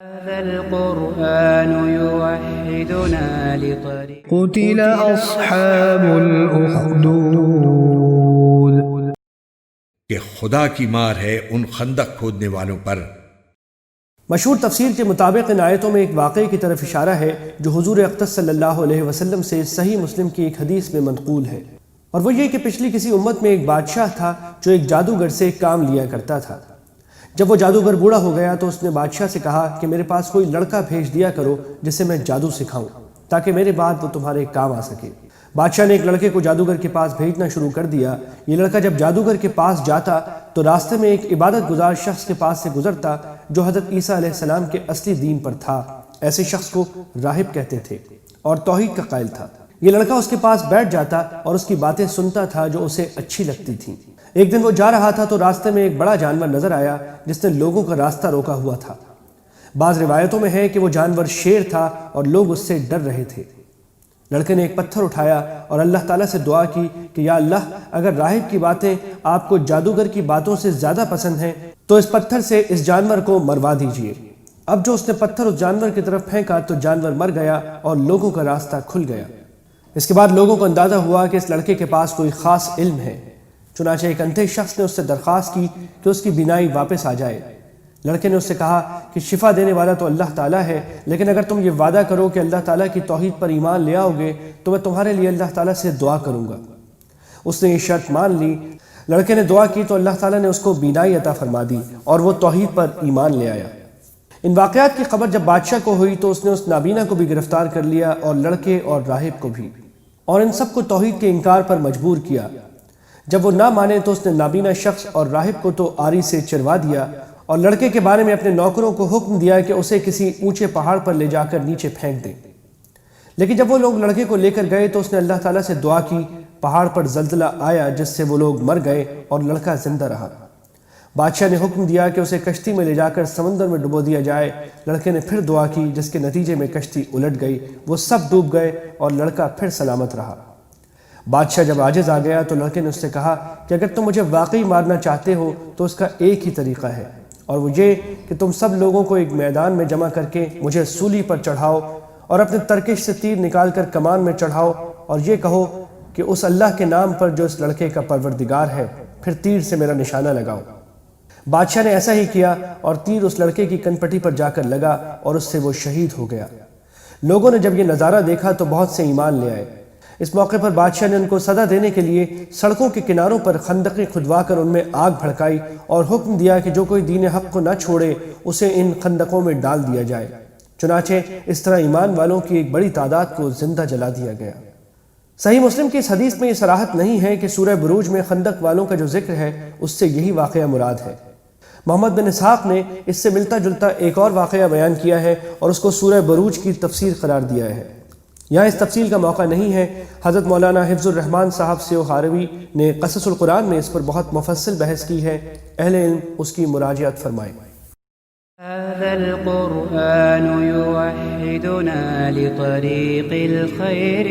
هذا القرآن يوحدنا لطريق قتل أصحاب الأخدود کہ خدا کی مار ہے ان خندق کھودنے والوں پر۔ مشہور تفسیر کے مطابق ان آیتوں میں ایک واقعے کی طرف اشارہ ہے جو حضور اقدس صلی اللہ علیہ وسلم سے صحیح مسلم کی ایک حدیث میں منقول ہے، اور وہ یہ کہ پچھلی کسی امت میں ایک بادشاہ تھا جو ایک جادوگر سے کام لیا کرتا تھا۔ جب وہ جادوگر بوڑھا ہو گیا تو اس نے بادشاہ سے کہا کہ میرے پاس کوئی لڑکا بھیج دیا کرو جسے میں جادو سکھاؤں تاکہ میرے بعد وہ تمہارے کام آ سکے۔ بادشاہ نے ایک لڑکے کو جادوگر کے پاس بھیجنا شروع کر دیا۔ یہ لڑکا جب جادوگر کے پاس جاتا تو راستے میں ایک عبادت گزار شخص کے پاس سے گزرتا جو حضرت عیسیٰ علیہ السلام کے اصلی دین پر تھا۔ ایسے شخص کو راہب کہتے تھے اور توحید کا قائل تھا۔ یہ لڑکا اس کے پاس بیٹھ جاتا اور اس کی باتیں سنتا تھا جو اسے اچھی لگتی تھیں۔ ایک دن وہ جا رہا تھا تو راستے میں ایک بڑا جانور نظر آیا جس نے لوگوں کا راستہ روکا ہوا تھا۔ بعض روایتوں میں ہے کہ وہ جانور شیر تھا اور لوگ اس سے ڈر رہے تھے۔ لڑکے نے ایک پتھر اٹھایا اور اللہ تعالیٰ سے دعا کی کہ یا اللہ، اگر راہب کی باتیں آپ کو جادوگر کی باتوں سے زیادہ پسند ہیں تو اس پتھر سے اس جانور کو مروا دیجیے۔ اب جو اس نے پتھر اس جانور کی طرف پھینکا تو جانور مر گیا اور لوگوں کا راستہ کھل گیا۔ اس کے بعد لوگوں کو اندازہ ہوا کہ اس لڑکے کے پاس کوئی خاص علم ہے، چنانچہ ایک اندھے شخص نے اس سے درخواست کی کہ اس کی بینائی واپس آ جائے۔ لڑکے نے اس سے کہا کہ شفا دینے والا تو اللہ تعالیٰ ہے، لیکن اگر تم یہ وعدہ کرو کہ اللہ تعالیٰ کی توحید پر ایمان لے آؤ گے تو میں تمہارے لیے اللہ تعالیٰ سے دعا کروں گا۔ اس نے یہ شرط مان لی۔ لڑکے نے دعا کی تو اللہ تعالیٰ نے اس کو بینائی عطا فرما دی اور وہ توحید پر ایمان لے آیا۔ ان واقعات کی خبر جب بادشاہ کو ہوئی تو اس نے اس نابینا کو بھی گرفتار کر لیا اور لڑکے اور راہب کو بھی، اور ان سب کو توحید کے انکار پر مجبور کیا۔ جب وہ نہ مانے تو اس نے نابینا شخص اور راہب کو تو آری سے چروا دیا اور لڑکے کے بارے میں اپنے نوکروں کو حکم دیا کہ اسے کسی اونچے پہاڑ پر لے جا کر نیچے پھینک دیں۔ لیکن جب وہ لوگ لڑکے کو لے کر گئے تو اس نے اللہ تعالیٰ سے دعا کی، پہاڑ پر زلزلہ آیا جس سے وہ لوگ مر گئے اور لڑکا زندہ رہا۔ بادشاہ نے حکم دیا کہ اسے کشتی میں لے جا کر سمندر میں ڈبو دیا جائے۔ لڑکے نے پھر دعا کی جس کے نتیجے میں کشتی الٹ گئی، وہ سب ڈوب گئے اور لڑکا پھر سلامت رہا۔ بادشاہ جب عاجز آ گیا تو لڑکے نے اس سے کہا کہ اگر تم مجھے واقعی مارنا چاہتے ہو تو اس کا ایک ہی طریقہ ہے، اور وہ یہ کہ تم سب لوگوں کو ایک میدان میں جمع کر کے مجھے سولی پر چڑھاؤ اور اپنے ترکش سے تیر نکال کر کمان میں چڑھاؤ اور یہ کہو کہ اس اللہ کے نام پر جو اس لڑکے کا پروردگار ہے، پھر تیر سے میرا نشانہ لگاؤ۔ بادشاہ نے ایسا ہی کیا اور تیر اس لڑکے کی کنپٹی پر جا کر لگا اور اس سے وہ شہید ہو گیا۔ لوگوں نے جب یہ نظارہ دیکھا تو بہت سے ایمان لے آئے۔ اس موقع پر بادشاہ نے ان کو سزا دینے کے لیے سڑکوں کے کناروں پر خندقیں کھدوا کر ان میں آگ بھڑکائی اور حکم دیا کہ جو کوئی دین حق کو نہ چھوڑے اسے ان خندقوں میں ڈال دیا جائے۔ چنانچہ اس طرح ایمان والوں کی ایک بڑی تعداد کو زندہ جلا دیا گیا۔ صحیح مسلم کی اس حدیث میں یہ صراحت نہیں ہے کہ سورہ بروج میں خندق والوں کا جو ذکر ہے اس سے یہی واقعہ مراد ہے۔ محمد بن اسحاق نے اس سے ملتا جلتا ایک اور واقعہ بیان کیا ہے اور اس کو سورہ بروج کی تفسیر قرار دیا ہے۔ یہاں اس تفصیل کا موقع نہیں ہے۔ حضرت مولانا حفظ الرحمن صاحب سیو خاروی نے قصص القرآن میں اس پر بہت مفصل بحث کی ہے، اہل علم اس کی مراجعت فرمائیں۔ هذا القرآن يوحدنا لطريق الخير